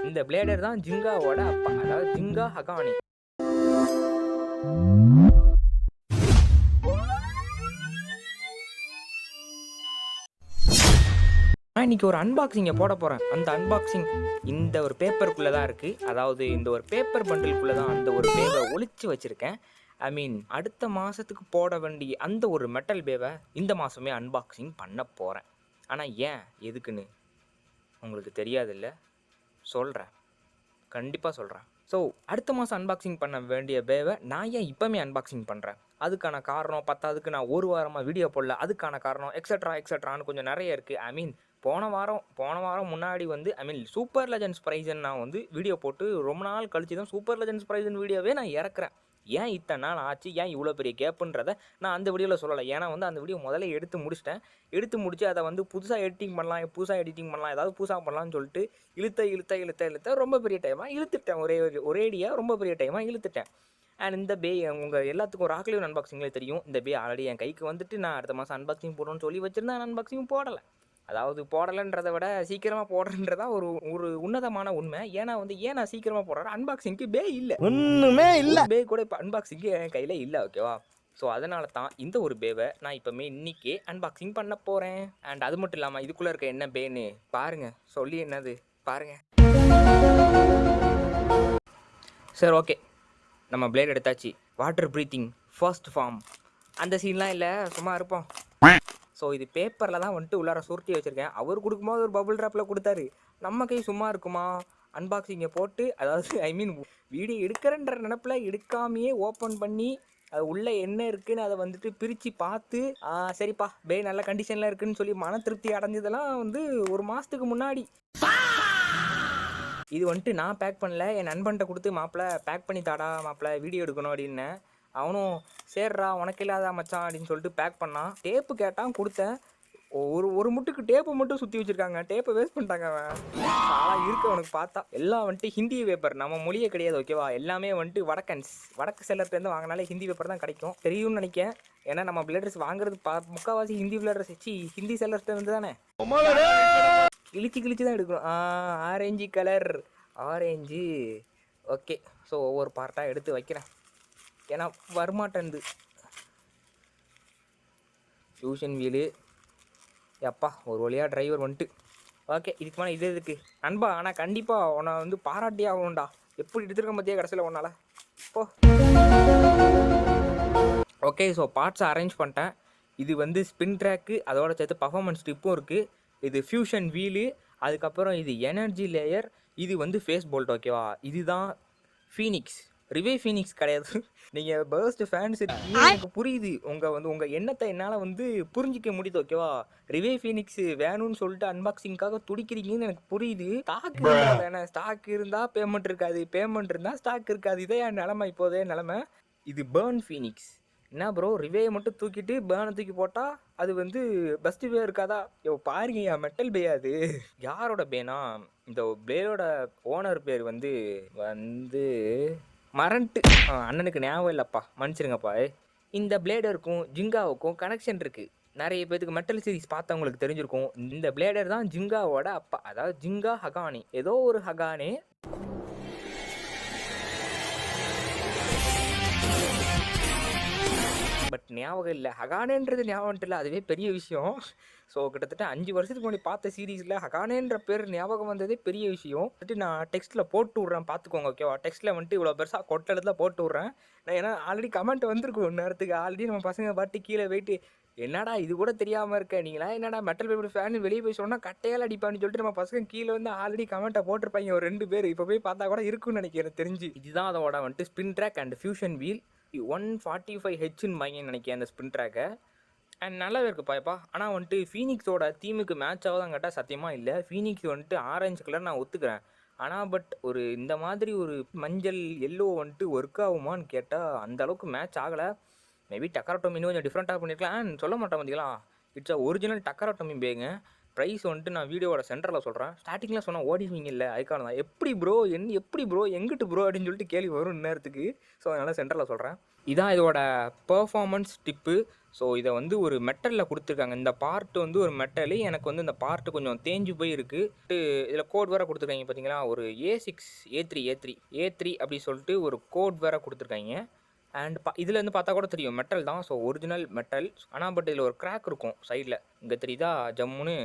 இந்த பிளேடர் தான் ஜிங்காவோட அப்பா, அதாவது ஜிங்கா ஹகானி. இன்னைக்கு ஒரு அன்பாக்சிங்கை போட போகிறேன். அந்த அன்பாக்சிங் இந்த ஒரு பேப்பருக்குள்ளே தான் இருக்குது. அதாவது இந்த ஒரு பேப்பர் பண்டிலுக்குள்ளே தான் அந்த ஒரு பேவை ஒளிச்சு வச்சுருக்கேன். ஐ மீன் அடுத்த மாதத்துக்கு போட வேண்டிய அந்த ஒரு மெட்டல் பேவை இந்த மாதமே அன்பாக்சிங் பண்ண போகிறேன். ஆனால் ஏன் எதுக்குன்னு உங்களுக்கு தெரியாதில்ல, சொல்கிறேன், கண்டிப்பாக சொல்கிறேன். ஸோ அடுத்த மாதம் அன்பாக்சிங் பண்ண வேண்டிய பேவை நான் ஏன் இப்போமே அன்பாக்சிங் பண்ணுறேன், அதுக்கான காரணம் பத்தாவதுக்கு நான் ஒரு வாரமாக வீடியோ போடல, அதுக்கான காரணம் எக்ஸட்ரான்னு கொஞ்சம் நிறைய இருக்குது. ஐ மீன் போன வாரம் முன்னாடி வந்து சூப்பர் லெஜண்ட்ஸ் ப்ரைஸ்ன்னு நான் வந்து வீடியோ போட்டு ரொம்ப நாள் கழிச்சு தான் சூப்பர் லெஜண்ட்ஸ் ப்ரைஸ்ன்னு வீடியோவே நான் இறக்குறேன். ஏன் இத்தனை நாள் ஆச்சு, ஏன் இவ்வளோ பெரிய கேப்புன்றதை நான் அந்த வீடியோவில் சொல்லலை. ஏன்னா வந்து அந்த வீடியோ முதல்ல எடுத்து முடிச்சு அதை வந்து புதுசாக எடிட்டிங் பண்ணலாம், ஏதாவது புதுசாக பண்ணலான்னு சொல்லிட்டு இழுத்த ரொம்ப பெரிய டைமாக இழுத்துட்டேன். ஒரேடியாக ரொம்ப பெரிய டைமாக இழுத்துட்டேன். அண்ட் இந்த பே உங்கள் எல்லாத்துக்கும் ராக்லிவ் அன்பாக்சிங்லேயே தெரியும். இந்த பே ஆல்ரெடி என் கைக்கு வந்துட்டு நான் அடுத்த மாதம் அன்பாக்சிங் போடணும்னு சொல்லி வச்சுருந்தேன். அன்பாக்சிங் போடலை. அதாவது போடலைன்றதை விட சீக்கிரமாக போடுறன்றதான் ஒரு உன்னதமான உண்மை. ஏன்னா வந்து ஏன் நான் சீக்கிரமாக போடுறேன், அன்பாக்சிங்க்கு பே இல்லை, ஒன்றுமே இல்லை. பே கூட இப்போ அன்பாக்சிங்க்கு என் கையில் இல்லை, ஓகேவா? ஸோ அதனால தான் இந்த ஒரு பேவை நான் இப்போமே இன்றைக்கே அன்பாக்சிங் பண்ண போகிறேன். அண்ட் அது மட்டும் இல்லாமல் இதுக்குள்ளே இருக்க என்ன பேன்னு பாருங்கள், சொல்லி என்னது பாருங்கள். சரி, ஓகே, நம்ம பிளேட் எடுத்தாச்சு. வாட்டர் ப்ரீத்திங் ஃபர்ஸ்ட் ஃபார்ம் அந்த சீன்லாம் இல்லை, சும்மா இருப்போம். ஸோ இது பேப்பரில் தான் வந்துட்டு உள்ளார சுருட்டி வச்சுருக்கேன். அவர் கொடுக்கும்போது ஒரு பபுள் ட்ராப்பில் கொடுத்தாரு. நம்ம கை சும்மா இருக்குமா? அன்பாக்சிங்கை போட்டு, அதாவது வீடியோ எடுக்கிறன்ற நினப்பில் எடுக்காமையே ஓப்பன் பண்ணி அது உள்ளே என்ன இருக்குதுன்னு அதை வந்துட்டு பிரித்து பார்த்து சரிப்பா பே நல்ல கண்டிஷனில் இருக்குதுன்னு சொல்லி மன திருப்தி அடைஞ்சதெல்லாம் வந்து ஒரு மாதத்துக்கு முன்னாடி. இது வந்துட்டு நான் பேக் பண்ணல, என் நண்பன்கிட்ட கொடுத்து மாப்பிள்ளை பேக் பண்ணி தாடா மாப்பிள்ளை வீடியோ எடுக்கணும் அப்படின்னேன். அவனும் சேர்றா உனக்கு இல்லாதா மச்சான் அப்படின்னு சொல்லிட்டு பேக் பண்ணான். டேப்பு கேட்டான், கொடுத்தேன். ஒரு முட்டுக்கு டேப்பை மட்டும் சுற்றி வச்சுருக்காங்க, டேப்பை வேஸ்ட் பண்ணிட்டாங்க. அவன் ஆனால் இருக்கு அவனுக்கு பார்த்தா. எல்லாம் வந்துட்டு ஹிந்தி பேப்பர், நம்ம மொழியே கிடையாது, ஓகேவா? எல்லாமே வந்துட்டு வடக்கு செல்லர்லேருந்து வாங்கினாலே ஹிந்தி பேப்பர் தான் கிடைக்கும், தெரியும்னு நினைக்கிறேன். ஏன்னா நம்ம பிளேடர்ஸ் வாங்குறது முக்கால்வாசி ஹிந்தி பிளேடர்ஸ் வச்சு ஹிந்தி செல்லர்ஸ்லேருந்து தானே கிழிச்சு தான் எடுக்கணும். Orange colour, orange. Okay, so ஒவ்வொரு பார்ட்டாக எடுத்து வைக்கிறேன், ஏன்னா வரமாட்டேன்து. ஃபியூஷன் வீலு, எப்பா ஒரு வழியாக டிரைவர் வந்துட்டு. ஓகே, இதுக்கு மேலே இது இருக்குது நண்பா. ஆனால் கண்டிப்பாக உன்னை வந்து பாராட்டியே ஆகணும்டா, எப்படி எடுத்துருக்க மத்தியா கடைசியில் ஒன்றால் இப்போ. ஓகே, ஸோ பார்ட்ஸை அரேஞ்ச் பண்ணிட்டேன். இது வந்து ஸ்பின் ட்ராக்கு, அதோட சேர்த்து பர்ஃபார்மன்ஸ் ஸ்ட்ரிப்பும் இருக்குது. இது ஃபியூஷன் வீலு, அதுக்கப்புறம் இது எனர்ஜி லேயர், இது வந்து ஃபேஸ் போல்ட், ஓகேவா? இதுதான் ஃபீனிக்ஸ், ரிவே ஃபீனிக்ஸ் கிடையாது. நீங்கள் பர்ஸ்ட் ஃபேன்ஸ் இருக்கீங்க, எனக்கு புரியுது. உங்கள் எண்ணத்தை என்னால் வந்து புரிஞ்சிக்க முடியுது, ஓகேவா? ரிவே ஃபீனிக்ஸ் வேணும்னு சொல்லிட்டு அன்பாக்சிங்காக துடிக்கிறீங்கன்னு எனக்கு புரியுது. ஸ்டாக் இருந்தால் தானே, ஸ்டாக் இருந்தால் பேமெண்ட் இருக்காது, பேமெண்ட் இருந்தால் ஸ்டாக் இருக்காது. இதே என் நிலமை, இப்போதே நிலமை. இது பேர்ன் ஃபீனிக்ஸ். என்ன ப்ரோ, ரிவேயை மட்டும் தூக்கிட்டு பேர்னை தூக்கி போட்டால் அது வந்து பெஸ்ட் பே இருக்காதா? பாருங்க, மெட்டல் பே. அது யாரோட பேனா? இந்த பிளேடோட ஓனர் பேர் வந்து மரண்ட்டு, அண்ணனுக்கு ஞாபகம் இல்லைப்பா, மன்னிச்சிருங்கப்பா. இந்த பிளேடருக்கும் ஜிங்காவுக்கும் கனெக்ஷன் இருக்குது. நிறைய பேருக்கு மெட்டல் சீரிஸ் பார்த்தவங்களுக்கு தெரிஞ்சிருக்கும். இந்த பிளேடர் தான் ஜிங்காவோட அப்பா, அதாவது ஜிங்கா ஹகானி, ஏதோ ஒரு ஹகானே. பட் ஞாபகம் இல்லை, ஹகானேன்றது ஞாபகம் இல்லை, அதுவே பெரிய விஷயம். ஸோ கிட்டத்தட்ட 5 வருஷத்துக்கு முன்னாடி பார்த்த சீரீஸில் ஹகானேன்ற பேர் ஞாபகம் வந்ததே பெரிய விஷயம். வந்துட்டு நான் டெக்ஸ்ட்டில் போட்டு விட்றேன், பார்த்துக்கோங்க, ஓகேவா? டெக்ஸ்ட்டில் வந்துட்டு இவ்வளோ பெருசாக கொட்டத்தில் போட்டு விட்றேன் நான். ஏன்னா ஆல்ரெடி கமெண்ட் வந்திருக்கும் ஒரு நேரத்துக்கு. ஆல்ரெடி நம்ம பசங்க பாட்டு கீழே போயிட்டு, என்னடா இது கூட தெரியாமல் இருக்க நீங்களா, என்னடா மெட்டல் பேப்பர் ஃபேன் வெளியே போய் சொன்னால் கட்டையால் அடிப்பான்னு சொல்லிட்டு நம்ம பசங்க கீழே வந்து ஆல்ரெடி கமெண்ட்டை போட்டிருப்பாங்க ஒரு 2 பேர். இப்போ போய் பார்த்தா கூட இருக்குன்னு நினைக்கிறேன், தெரிஞ்சு. இதுதான் அதோட வந்துட்டு spin track and fusion wheel. 145Hன்னு வாங்கின்னு நினைக்கிறேன் அந்த ஸ்பின் ட்ராக்கை. அண்ட் நல்லாவே இருக்குது பாயப்பா. ஆனால் வந்துட்டு ஃபீனிக்ஸோட தீமுக்கு மேட்ச் ஆகுதான் கேட்டால் சத்தியமாக இல்லை. ஃபீனிக்ஸ் வந்துட்டு ஆரஞ்சு கலர் நான் ஒத்துக்கிறேன். ஆனால் பட் ஒரு இந்த மாதிரி ஒரு மஞ்சள் எல்லோ வந்துட்டு ஒர்க் ஆகுமான்னு கேட்டால் அந்தளவுக்கு மேட்ச் ஆகலை. மேபி டக்கராட்டோமி இன்னும் கொஞ்சம் டிஃப்ரெண்ட்டாக பண்ணியிருக்கலாம். சொல்ல மாட்டேன் பார்த்தீங்களா, இட்ஸ் ஒரிஜினல் டக்கராட்டோமி பேங்க. ப்ரைஸ் வந்துட்டு நான் வீடியோவோட சென்டரில் சொல்கிறேன். ஸ்டார்டிங்கில் சொன்னால் ஓடிவிங்க இல்லை, அதுக்கான தான் எப்படி ப்ரோ எங்கிட்டு ப்ரோ அப்படின்னு சொல்லிட்டு கேள்வி வரும் நேரத்துக்கு. ஸோ அதனால் சென்டரில் சொல்கிறேன். இதான் இதோட பெர்ஃபார்மன்ஸ் டிப்பு. ஸோ இதை வந்து ஒரு மெட்டலில் கொடுத்துருக்காங்க. இந்த பார்ட் வந்து ஒரு மெட்டலு. எனக்கு வந்து இந்த பார்ட்டு கொஞ்சம் தேஞ்சு போய் இருக்குது. இதில் கோட் வேறு கொடுத்துருக்காங்க பார்த்தீங்களா, ஒரு A6 A3 அப்படி சொல்லிட்டு ஒரு கோட் வேறு கொடுத்துருக்காங்க. அண்ட் இதில் இருந்து பார்த்தா கூட தெரியும் மெட்டல் தான். So original metal. ஆனால் பட் இதில் ஒரு கிராக் இருக்கும் சைடில். இங்கே தெரியுதா, ஜம்முன்னு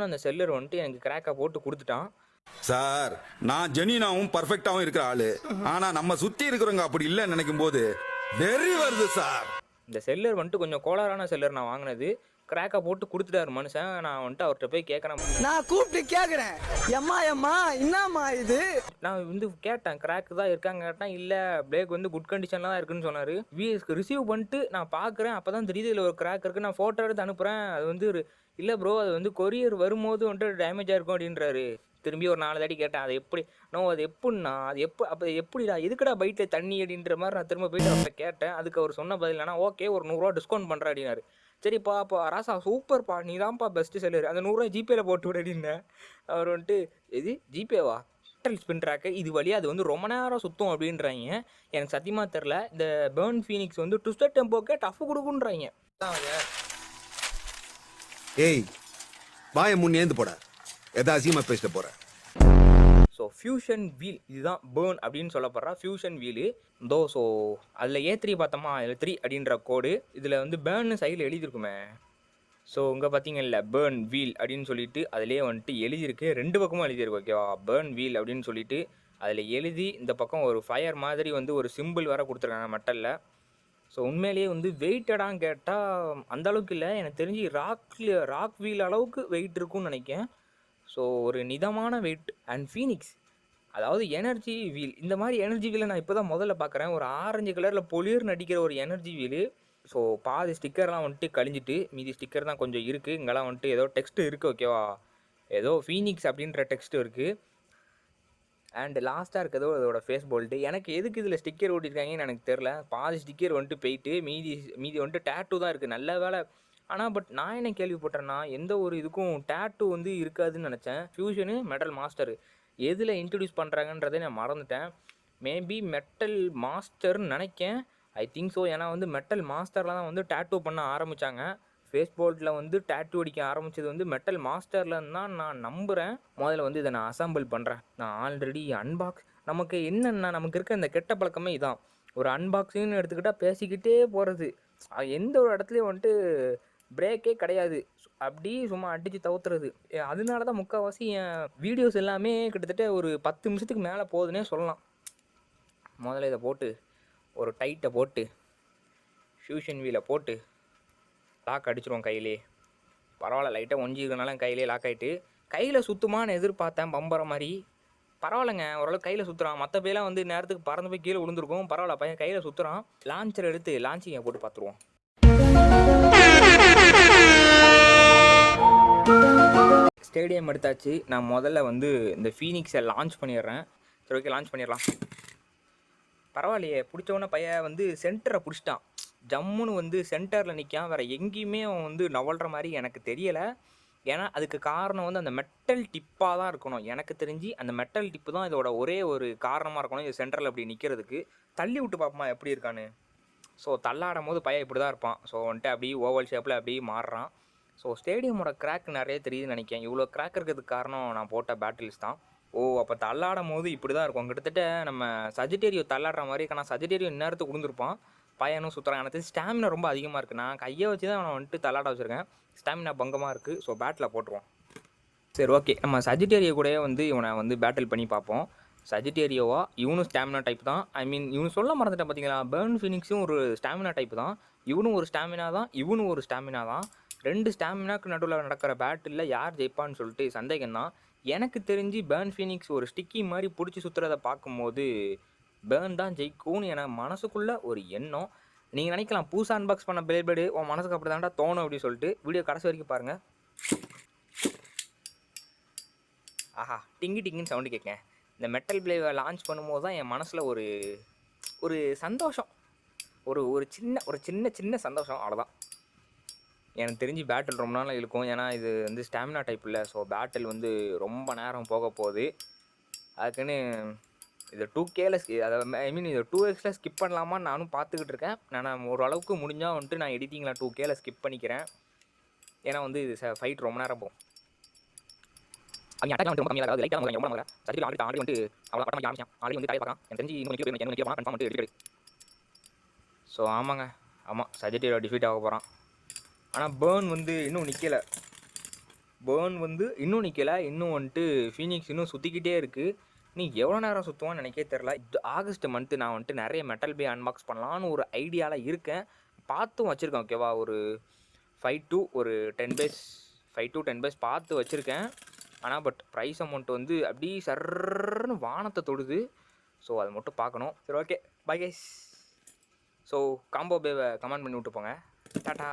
அந்த செல்லர் வந்துட்டு எனக்கு கிராக்கை போட்டு கொடுத்துட்டான். சார், நான் ஜெனினாவும் பர்ஃபெக்டாவும் இருக்கிற ஆளு. ஆனா நம்ம சுத்தி இருக்கிறவங்க அப்படி இல்லைன்னு நினைக்கும் போது வெறி வருது சார். இந்த செல்லர் வந்துட்டு கொஞ்சம் கோளாறான செல்லர் நான் வாங்கினது. கிராக்கை போட்டு கொடுத்துட்டாரு மனுஷன். நான் வந்துட்டு அவர்கிட்ட போய் கேட்குறேன். நான் கூப்பிட்டு கேட்குறேன், எம்மா என்னம்மா இது. நான் வந்து கேட்டேன், கிராக்கு தான் இருக்காங்க கேட்டேன். இல்லை, பிரேக் வந்து குட் கண்டிஷனில் தான் இருக்குன்னு சொன்னார். ரிசீவ் பண்ணிட்டு நான் பார்க்குறேன். அப்போ தான் தெரியுது இதில் ஒரு கிராக் இருக்குது. நான் ஃபோட்டோ எடுத்து அனுப்புகிறேன். அது வந்து இல்லை ப்ரோ, அது வந்து கொரியர் வரும்போது வந்துட்டு டேமேஜ் ஆகிருக்கும் அப்படின்றாரு. திரும்பி ஒரு 4 தாட்டி கேட்டேன், அது எப்படி அது எப்படின்னா, அது அப்போ எப்படிடா, எதுக்குடா பைட்டில் தண்ணி அப்படின்ற மாதிரி நான் திரும்ப போயிட்டு அவர்கிட்ட கேட்டேன். அதுக்கு அவர் சொன்ன பதில் என்னன்னா, ஓகே ஒரு 100 ரூபா டிஸ்கவுண்ட் பண்ணுறேன் அப்படின்னாரு. சரிப்பா, அப்போ ராசா சூப்பர்ப்பா, நீ தான்ப்பா பெஸ்ட்டு செல்லர், அந்த 100 ரூபா ஜிபேயில் போட்டு விட அப்படின்னேன். அவர் வந்துட்டு எது ஜிபேவா, மெட்டல் ஸ்பின் ட்ராக்கு இது வழியாக அது வந்து ரொம்ப நேரம் சுற்றும் அப்படின்றாங்க. எனக்கு சத்தியமாக தெரில. இந்த பேர்ன் ஃபீனிக்ஸ் வந்து ட்விஸ்டட் டெம்போக்கே டஃப் கொடுக்குன்றாங்க. ஏய், வாயை முன்னேந்து போட, எதா அசியமாக பேசிட்டு போகிறேன். ஸோ ஃபியூஷன் வீல், இதுதான் பேர்ன் அப்படின்னு சொல்லப்படுறா ஃபியூஷன் வீலு. ஸோ அதில் A3 பார்த்தோமா, அதில் 3 அப்படின்ற கோடு. இதில் வந்து பேர்னு சைடில் எழுதியிருக்குமே. ஸோ இங்கே பார்த்தீங்கல்ல, பேர்ன் வீல் அப்படின்னு சொல்லிட்டு அதிலே வந்துட்டு எழுதியிருக்கு. 2 பக்கமும் எழுதியிருக்கு. ஓகேவா, பேர்ன் வீல் அப்படின்னு சொல்லிட்டு அதில் எழுதி இந்த பக்கம் ஒரு ஃபயர் மாதிரி வந்து ஒரு சிம்பிள் வேறு கொடுத்துருக்காங்க மெட்டலில். ஸோ உண்மையிலேயே வந்து வெயிட்டடான்னு கேட்டால் அந்தளவுக்கு இல்லை. எனக்கு தெரிஞ்சு ராக் வீல் அளவுக்கு வெயிட் இருக்குன்னு நினைக்கிறேன். ஸோ ஒரு நிதமான வெயிட். அண்ட் ஃபீனிக்ஸ், அதாவது எனர்ஜி வீல். இந்த மாதிரி எனர்ஜி வீலை நான் இப்போ தான் முதல்ல பார்க்குறேன். ஒரு ஆரஞ்சு கலரில் பொலியர் நடிக்கிற ஒரு எனர்ஜி வீலு. ஸோ பாதி ஸ்டிக்கர்லாம் வந்துட்டு கழிஞ்சிட்டு மீதி ஸ்டிக்கர் தான் கொஞ்சம் இருக்குது. இங்கெல்லாம் வந்துட்டு ஏதோ டெக்ஸ்ட்டு இருக்குது. ஓகேவா, ஏதோ ஃபீனிக்ஸ் அப்படின்ற டெக்ஸ்ட்டு இருக்குது. அண்ட் லாஸ்ட்டாக இருக்கிறதோ அதோட ஃபேஸ் போல்ட்டு. எனக்கு எதுக்கு இதில் ஸ்டிக்கர் ஓட்டியிருக்காங்கன்னு எனக்கு தெரில. பாதி ஸ்டிக்கர் வந்துட்டு போயிட்டு மீதி வந்துட்டு டேட்டூ தான் இருக்குது. நல்ல வேலை. ஆனால் பட் நான் என்ன கேள்விப்பட்டேன்னா, எந்த ஒரு இதுக்கும் டேட்டூ வந்து இருக்காதுன்னு நினச்சேன். ஃபியூஷனு மெட்டல் மாஸ்டரு எதில் இன்ட்ரடியூஸ் பண்ணுறாங்கன்றதை நான் மறந்துட்டேன். மேபி மெட்டல் மாஸ்டர்னு நினைக்கேன். I think so. ஏன்னா வந்து மெட்டல் மாஸ்டரில் தான் வந்து டேட்டூ பண்ண ஆரம்பித்தாங்க. ஃபேஸ் போல்ட்டில் வந்து டேட்டூ அடிக்க ஆரம்பித்தது வந்து மெட்டல் மாஸ்டர்லன்னு தான் நான் நம்புகிறேன். முதல்ல வந்து இதை நான் அசம்பிள் பண்ணுறேன். நான் ஆல்ரெடி நமக்கு என்னென்னா, நமக்கு இருக்க இந்த கெட்ட பழக்கமே இதான். ஒரு அன்பாக்சிங்னு எடுத்துக்கிட்டால் பேசிக்கிட்டே போகிறது. எந்த ஒரு இடத்துலையும் வந்துட்டு பிரேக்கே கிடையாது. அப்படி சும்மா அடித்து தவுத்துறது. அதனால தான் முக்கால்வாசி என் வீடியோஸ் எல்லாமே கிட்டத்தட்ட ஒரு 10 நிமிஷத்துக்கு மேலே போகுதுன்னே சொல்லலாம். முதல்ல இதை போட்டு ஒரு டைட்டை போட்டு ஃபியூஷன் வீலை போட்டு லாக் அடிச்சிருவோம் கையிலே. பரவாயில்ல, லைட்டாக ஒஞ்சிக்கிறனால கையிலே லாக் ஆகிட்டு. கையில் சுற்றுமான்னு எதிர்பார்த்தேன் பம்பரை மாதிரி. பரவாயில்லைங்க, ஓரளவு கையில் சுற்றுறான். மற்ற பேலாம் வந்து நேரத்துக்கு பறந்து போய் கீழே விழுந்துருக்கும். பரவாயில்ல, பையன் கையில் சுற்றுறான். லான்ச்சர் எடுத்து லான்ச்சிங்கை போட்டு பார்த்துருவோம். ஸ்டேடியம் எடுத்தாச்சு. நான் முதல்ல வந்து இந்த ஃபீனிக்ஸை லான்ச் பண்ணிடுறேன். சரி, ஓகே, லான்ச் பண்ணிடலாம். பரவாயில்லையே, பிடிச்சவொன்னே பையன் வந்து சென்டரை பிடிச்சிட்டான். ஜம்முன்னு வந்து சென்டரில் நிற்கான். வேறு எங்கேயுமே அவன் வந்து நவல்ற மாதிரி எனக்கு தெரியலை. ஏன்னா அதுக்கு காரணம் வந்து அந்த மெட்டல் டிப்பாக தான் இருக்கணும். எனக்கு தெரிஞ்சு அந்த மெட்டல் டிப்பு தான் இதோட ஒரே ஒரு காரணமாக இருக்கணும் இது சென்டரில் அப்படி நிற்கிறதுக்கு. தள்ளி விட்டு பார்ப்போமா எப்படி இருக்கான்னு. ஸோ தள்ளாடும் போது பையன் இப்படி தான் இருப்பான். ஸோ வந்துட்டு அப்படியே ஓவல் ஷேப்பில் அப்படியே மாறுறான். ஸோ ஸ்டேடியமோட கிராக் நிறைய தெரியுதுன்னு நினைக்கிறேன். இவ்வளோ கிராக் இருக்கிறதுக்கு காரணம் நான் போட்ட பேட்டில்ஸ் தான். அப்போ தள்ளாடும் போது இப்படி தான் இருக்கும். கிட்டத்தட்ட நம்ம சஜிடேரியோ தள்ளாடுற மாதிரி. ஆனால் சஜிடேரியோ இந்நேரத்துக்கு விழுந்துருப்பான். பையனும் சுற்றுறான். எனக்கு ஸ்டாமினா ரொம்ப அதிகமாக இருக்குது. நான் கையை வச்சு தான் அவனை வந்துட்டு தள்ளாட வச்சுருக்கேன். ஸ்டாமினா பங்கமாக இருக்குது. ஸோ பேட்டில் போட்டுருவோம். சரி, ஓகே, நம்ம சஜிடேரியோ கூடயே வந்து இவனை வந்து பேட்டில் பண்ணி பார்ப்போம். சஜிடேரியோவா, இவனும் ஸ்டாமினா டைப் தான். இவனு சொல்ல மறந்துட்டேன் பார்த்தீங்களா, பேர்ன் ஃபீனிக்ஸும் ஒரு ஸ்டாமினா டைப் தான். இவனும் ஒரு ஸ்டாமினா தான், இவனும் ஒரு ஸ்டாமினா தான். 2 ஸ்டாமினாக்கு நடுவில் நடக்கிற பேட்டிலில் யார் ஜெயிப்பான்னு சொல்லிட்டு சந்தேகம் தான். எனக்கு தெரிஞ்சு பேர்ன் ஃபீனிக்ஸ் ஒரு ஸ்டிக்கி மாதிரி பிடிச்சி சுற்றுறதை பார்க்கும்போது பேர்ன் தான் ஜெயிக்கும்னு எனக்கு மனசுக்குள்ளே ஒரு எண்ணம். நீங்கள் நினைக்கலாம், புதுசாக அன்பாக்ஸ் பண்ண பிளேபிளேடு உன் மனசுக்கு அப்படி தான்டா தோணும் அப்படின்னு சொல்லிட்டு. வீடியோ கடைசி வரைக்கும் பாருங்கள். ஆஹா, டிங்குன்னு சவுண்டு கேட்குங்க. இந்த மெட்டல் பிளேவை லான்ச் பண்ணும்போது தான் என் மனசில் ஒரு சந்தோஷம், ஒரு சின்ன சந்தோஷம், அவ்வளோதான். எனக்கு தெரிஞ்சு பேட்டில் ரொம்ப நாள் இருக்கும். ஏன்னா இது வந்து ஸ்டாமினா டைப் இல்லை. ஸோ பேட்டில் வந்து ரொம்ப நேரம் போக போகுது. அதுக்குன்னு இது 2Kல அதை ஐ மீன் இது 2Xல ஸ்கிப் பண்ணலாமான்னு நானும் பார்த்துக்கிட்டு இருக்கேன். நான் ஓரளவுக்கு முடிஞ்சால் வந்துட்டு நான் எடிட்டிங்கில் 2Kல ஸ்கிப் பண்ணிக்கிறேன். ஏன்னா வந்து இது ஃபைட் ரொம்ப நேரம் போகும். அவங்க அட்டாக் ரொம்ப கம்மியாக லைட்டாக அவங்க ரொம்ப வர சரி ஆல்ரெடி வந்து அவ்வளோ பட்டமாக ஆரம்பிச்சேன். ஆல்ரெடி வந்து டைப் எனக்கு தெரிஞ்சு இன்னும் கன்ஃபார்ம் வந்து எடுக்கிறது. ஸோ ஆமாங்க, ஆமாம் சஜெட்டிவ் டிஃபீட் ஆக போகிறான். ஆனால் பேர்ன் வந்து இன்னும் நிற்கலை. இன்னும் வந்துட்டு ஃபீனிக்ஸ் இன்னும் சுற்றிக்கிட்டே இருக்குது. நீ எவ்வளோ நேரம் சுற்றுவான்னு எனக்கே தெரில. இது ஆகஸ்ட் மந்த்து நான் வந்துட்டு நிறைய மெட்டல் பே அன்பாக்ஸ் பண்ணலான்னு ஒரு ஐடியாவில் இருக்கேன். பார்த்தும் வச்சுருக்கேன். ஓகேவா, ஒரு 5 to 10 பேஸ் பார்த்து வச்சுருக்கேன். ஆனால் பட் ப்ரைஸ் அமௌண்ட் வந்து அப்படியே சர்ன்னு வானத்தை தொடுது. ஸோ அதை மட்டும் பார்க்கணும். சரி, okay, bye guys. So combo பேவை கமெண்ட் பண்ணி விட்டு போங்க. டாட்டா.